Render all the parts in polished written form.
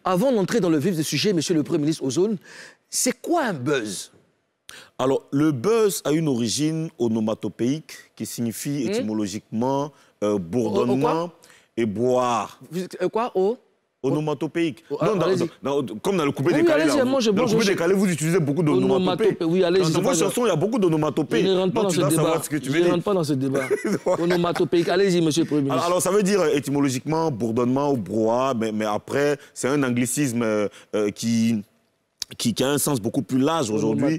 Avant d'entrer dans le vif du sujet, Monsieur le Premier ministre Ozone, c'est quoi un buzz? Alors, le buzz a une origine onomatopéique qui signifie étymologiquement bourdonnement et boire. Quoi? Onomatopéique. Comme dans le coupé décalé, dans le coupé décalé, vous utilisez beaucoup d'onomatopées. Oui, allez-y. Dans vos chansons, il y a beaucoup d'onomatopées. Je ne rentre pas dans ce débat. Je ne rentre pas dans ce débat. Onomatopéique. Allez-y, Monsieur le Premier ministre. Alors, ça veut dire étymologiquement bourdonnement ou brouhaha, mais après, c'est un anglicisme qui a un sens beaucoup plus large aujourd'hui.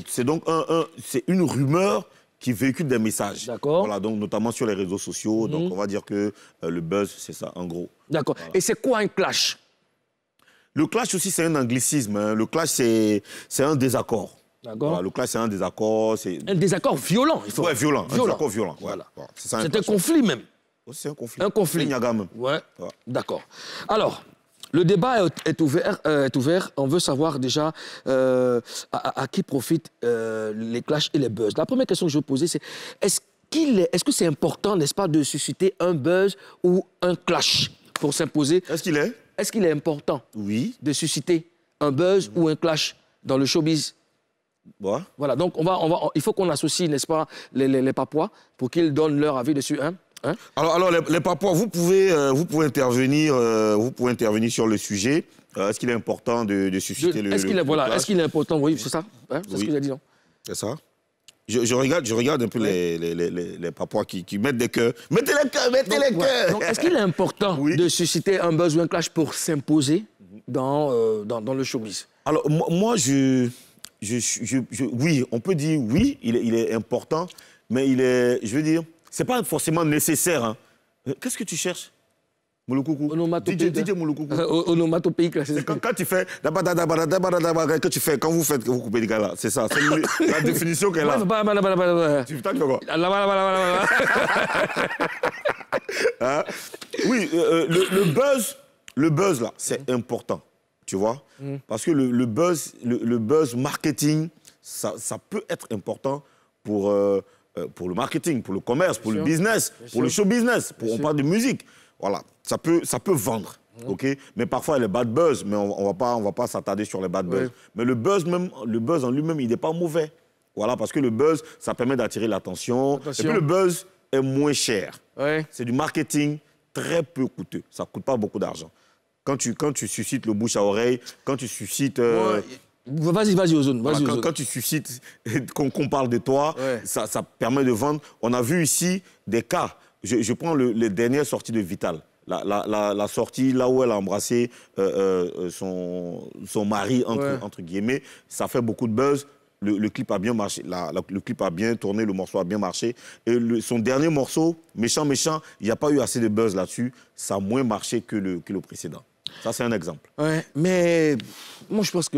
C'est donc une rumeur qui véhicule des messages. D'accord. Voilà, donc notamment sur les réseaux sociaux. Donc on va dire que le buzz, c'est ça, en gros. D'accord. Voilà. Et c'est quoi un clash? Le clash aussi, c'est un anglicisme. Hein. Le clash, c'est un désaccord. D'accord. Voilà, le clash, c'est un désaccord. Un désaccord violent, il faut. Ouais, violent. Un désaccord violent. Voilà. Ouais. C'est un conflit même. C'est un conflit. Un conflit. Même. Ouais. D'accord. Alors, le débat est ouvert. On veut savoir déjà à qui profitent les clashs et les buzz. La première question que je vais poser, c'est est-ce que c'est important, n'est-ce pas, de susciter un buzz ou un clash pour s'imposer? Est-ce qu'il est important de susciter un buzz ou un clash dans le showbiz? Ouais. Voilà, donc il faut qu'on associe, n'est-ce pas, les Papouas pour qu'ils donnent leur avis dessus. Hein? Alors les Papouas, vous pouvez intervenir sur le sujet. Est-ce qu'il est important de susciter le clash? Est-ce qu'il est important? Oui, c'est ça. Hein? C'est ce que j'ai dit, non? C'est ça. Je regarde un peu les Papouas qui mettent des cœurs. Mettez les cœurs. Donc, est-ce qu'il est important de susciter un buzz ou un clash pour s'imposer dans le showbiz? Alors, moi, oui, on peut dire oui, il est important, mais je veux dire, c'est pas forcément nécessaire. Hein. Qu'est-ce que tu cherches? Mouloukoukou. DJ Mouloukoukou. Onomatopéique. Quand tu fais... Quand vous coupez des gars là, c'est ça. C'est la définition qu'elle a. Tu fais quoi? Oui, le buzz là, c'est important. Tu vois? Parce que le buzz marketing, ça peut être important pour le marketing, pour le commerce, pour le business, pour le show business, on parle de musique. Voilà, ça peut vendre, ok? Mais parfois, il y a les bad buzz, mais on va pas s'attarder sur les bad buzz. Mais le buzz en lui-même, il n'est pas mauvais. Voilà, parce que le buzz, ça permet d'attirer l'attention. Et puis le buzz est moins cher. C'est du marketing très peu coûteux. Ça ne coûte pas beaucoup d'argent. Quand tu suscites le bouche à oreille, quand tu suscites... Vas-y, Ozone. Quand tu suscites qu'on parle de toi, ça permet de vendre. On a vu ici des cas. Je prends les dernières sorties de Vital. La sortie là où elle a embrassé son mari, entre guillemets. Ça fait beaucoup de buzz. Le clip a bien marché. Le clip a bien tourné, le morceau a bien marché. Et son dernier morceau, Méchant, il n'y a pas eu assez de buzz là-dessus. Ça a moins marché que le précédent. Ça, c'est un exemple. Ouais, mais moi, je pense que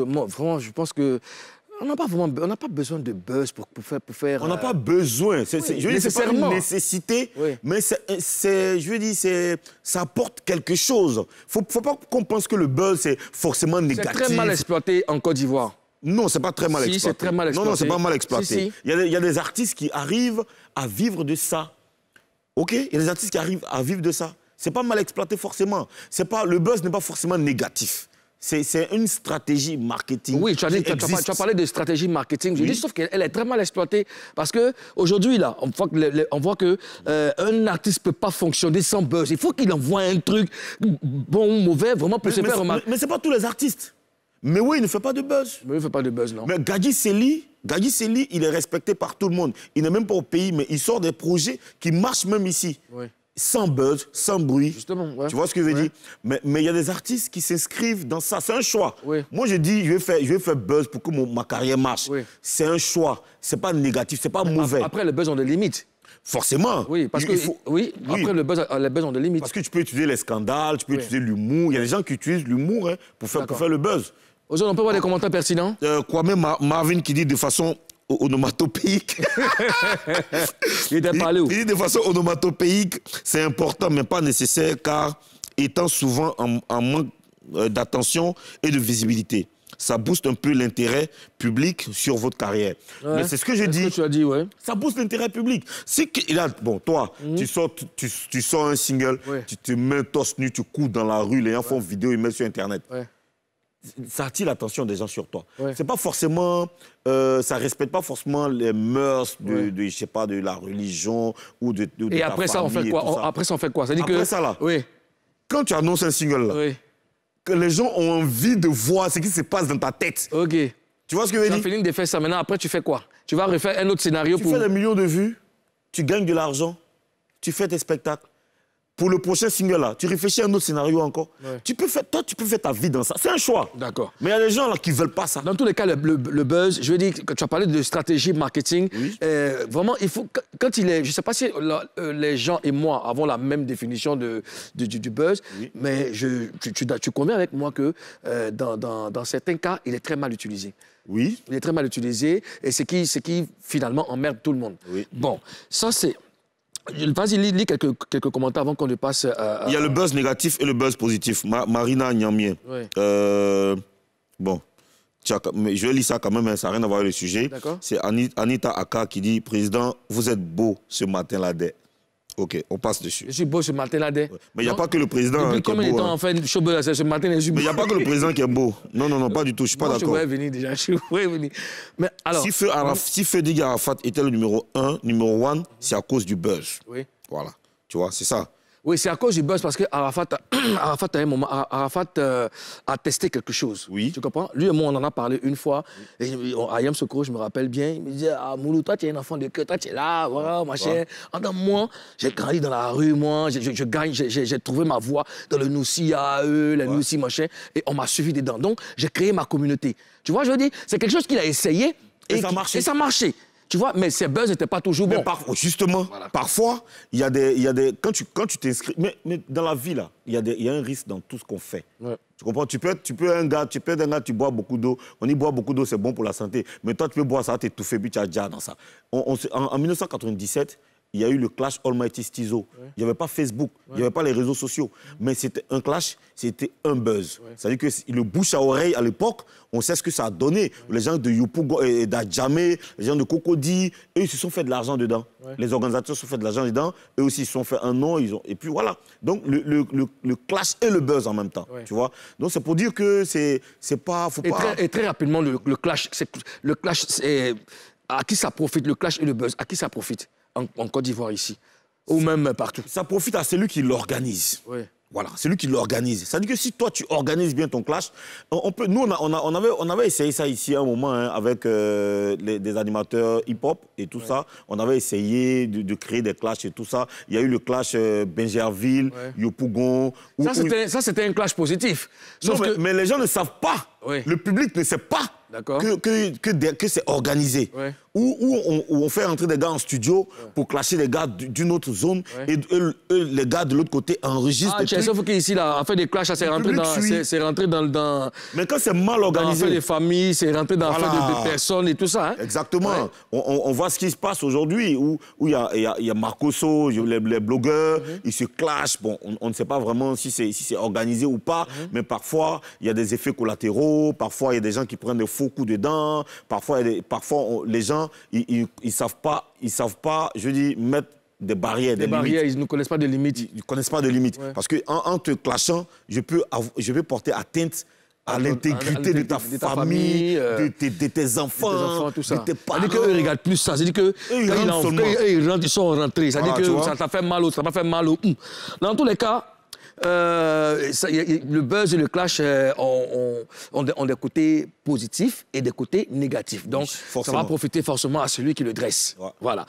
on n'a pas besoin de buzz pour faire... On n'a pas besoin. C'est pas une nécessité, mais je veux dire, ça apporte quelque chose. Faut pas qu'on pense que le buzz, c'est forcément négatif. C'est très mal exploité en Côte d'Ivoire. Non, c'est pas très mal exploité. C'est très mal exploité. Non, c'est pas mal exploité. Il y a des artistes qui arrivent à vivre de ça. OK? Il y a des artistes qui arrivent à vivre de ça. C'est pas mal exploité forcément. Le buzz n'est pas forcément négatif. C'est une stratégie marketing. Oui, tu as parlé de stratégie marketing. Je dis, sauf qu'elle est très mal exploitée. Parce qu'aujourd'hui, là, on voit qu'un artiste ne peut pas fonctionner sans buzz. Il faut qu'il envoie un truc bon ou mauvais, vraiment pour se faire remarquer. Mais ce n'est pas tous les artistes. Mais oui, il ne fait pas de buzz. Mais il ne fait pas de buzz, non. Mais Gadji Sely, il est respecté par tout le monde. Il n'est même pas au pays, mais il sort des projets qui marchent même ici. Oui. Sans buzz, sans bruit. Justement, Tu vois ce que je veux dire? Mais il y a des artistes qui s'inscrivent dans ça. C'est un choix. Moi, je dis, je vais faire buzz pour que ma carrière marche. C'est un choix. C'est pas négatif, c'est pas mauvais. Après, les buzz ont des limites. Forcément. Oui, parce après, les buzz ont des limites. Parce que tu peux utiliser les scandales, tu peux utiliser l'humour. Il y a des gens qui utilisent l'humour pour faire le buzz. Ozone, on peut voir des commentaires pertinents? Kwame Marvin qui dit de façon onomatopéique. Il dit de façon onomatopéique, c'est important mais pas nécessaire car étant souvent en manque d'attention et de visibilité. ça booste un peu l'intérêt public sur votre carrière. Ouais. Mais c'est ce que je dis. Ce que tu as dit, ouais. Ça booste l'intérêt public. Bon, toi, tu sors un single, Ouais. tu te mets torse nu, tu cours dans la rue, les gens font vidéo, ils mettent sur Internet. Ouais. Ça attire l'attention des gens sur toi. Ouais. C'est pas forcément, ça respecte pas forcément les mœurs je sais pas, de la religion ou de Et ta après ça, on famille fait et quoi? tout ça. Après ça, on fait quoi? Ça dit Après que... ça, là, Oui. quand tu annonces un single, là, Oui. que les gens ont envie de voir ce qui se passe dans ta tête. OK. Tu vois ce que je veux Tu as dire? fini de faire ça. Maintenant, après, tu fais quoi? Tu vas refaire un autre scénario Tu pour... fais des millions de vues, tu gagnes de l'argent, tu fais des spectacles. Pour le prochain single, là, tu réfléchis à un autre scénario encore. Ouais. Tu peux faire ta vie dans ça. C'est un choix. D'accord. Mais il y a des gens là qui ne veulent pas ça. Dans tous les cas, le buzz, je veux dire, quand tu as parlé de stratégie marketing, Oui. vraiment, il faut, quand il est, je ne sais pas si les gens et moi avons la même définition du buzz, Oui. mais tu conviens avec moi que dans certains cas, il est très mal utilisé. Oui. Il est très mal utilisé et c'est qui finalement emmerde tout le monde. Oui. Bon, ça c'est... Vas-y, lis quelques commentaires avant qu'on ne passe à... Il y a le buzz négatif et le buzz positif. Marina Nyamien. Oui. Bon, mais je vais lire ça quand même, hein, ça n'a rien à voir avec le sujet. D'accord. C'est Anita Aka qui dit « Président, vous êtes beau ce matin-là. » OK, on passe dessus. Je suis beau ce matin-là. Mais il n'y a pas que le président Depuis qui est combien de beau. temps, Hein. en fait, ce matin, je suis beau. Mais il n'y a pas que le président qui est beau. Non, non, non, pas du tout, je ne suis pas Moi, d'accord. je voulais venir déjà, je voulais venir. Mais alors... Si Feu Didier Arafat était le numéro 1, c'est à cause du buzz. Oui. Voilà, tu vois, c'est ça. Oui, c'est à cause du buzz parce que Arafat, à un moment, Arafat a testé quelque chose. Oui. Tu comprends? Lui et moi, on en a parlé une fois. Et Ayam Sokoro, je me rappelle bien, il me disait, ah, Moulou, toi, tu es un enfant de cœur, toi, tu es là, voilà, machin. Moi, j'ai grandi dans la rue, moi, je gagne, j'ai trouvé ma voie dans le Noussi AE, le Noussi, machin, et on m'a suivi dedans. Donc, j'ai créé ma communauté. Tu vois, je veux dire, c'est quelque chose qu'il a essayé. Et ça a marché. Et ça marchait. Tu vois, mais ces buzz n'étaient pas toujours bons. Justement, Voilà. parfois, il y a des quand tu t'inscris... Mais dans la vie, là, il y a un risque dans tout ce qu'on fait. Ouais. Tu comprends? Tu peux être un gars, tu bois beaucoup d'eau. On dit boire beaucoup d'eau, c'est bon pour la santé. Mais toi, tu peux boire ça, t'étouffer, puis tu as déjà dans ça. En 1997, il y a eu le clash Almighty Stizo. Ouais. Il n'y avait pas Facebook, il n'y avait pas les réseaux sociaux. Mais c'était un clash, c'était un buzz. Ouais. C'est-à-dire que le bouche à oreille, à l'époque, on sait ce que ça a donné. Ouais. Les gens de Yopougo et d'Adjamé, les gens de Cocody, eux, ils se sont fait de l'argent dedans. Ouais. Les organisateurs se sont fait de l'argent dedans. Eux aussi, ils se sont fait un nom. Et puis voilà. Donc, le clash et le buzz en même temps. Ouais. Tu vois? Donc, c'est pour dire que c'est pas... Et très rapidement, le clash, c'est... À qui ça profite, le clash et le buzz? À qui ça profite en Côte d'Ivoire, ici? Ou même partout? Ça profite à celui qui l'organise. Oui. Voilà, celui qui l'organise. Ça veut dire que si toi, tu organises bien ton clash, nous, on avait essayé ça ici à un moment, hein, avec des animateurs hip-hop et tout ça. On avait essayé de créer des clashs et tout ça. Il y a eu le clash Benjerville, Yopougon. Ça, c'était un clash positif. Sauf mais les gens ne savent pas. Oui. Le public ne sait pas que c'est organisé. Oui. Où on fait rentrer des gars en studio pour clasher les gars d'une autre zone et les gars de l'autre côté enregistrent. Ah, sauf qu'ici, on fait des clashs, c'est rentré dans... Mais quand c'est mal organisé... Dans l'affaire des familles, c'est rentré dans l'affaire de personnes et tout ça. Hein? Exactement. Ouais. On voit ce qui se passe aujourd'hui, où il y a Marcoso, les blogueurs, ils se clashent. Bon, on ne sait pas vraiment si c'est organisé ou pas, mais parfois, il y a des effets collatéraux, parfois, il y a des gens qui prennent des faux coups dedans, parfois les gens, ils savent pas, je dis, mettre des barrières, des barrières, ils ne connaissent pas de limites. Ils ne connaissent pas de limites. Ouais. Parce qu'en te clashant, je peux porter atteinte à l'intégrité de ta famille, de tes enfants, tout ça. de tes parents. C'est-à-dire qu'eux, ils regardent plus ça. C'est-à-dire que ils sont rentrés. C'est-à-dire que ça t'a fait mal ou ça m'a fait mal. Dans tous les cas, le buzz et le clash ont des côtés positifs et des côtés négatifs. Donc, ça va profiter forcément à celui qui le dresse. Ouais. Voilà.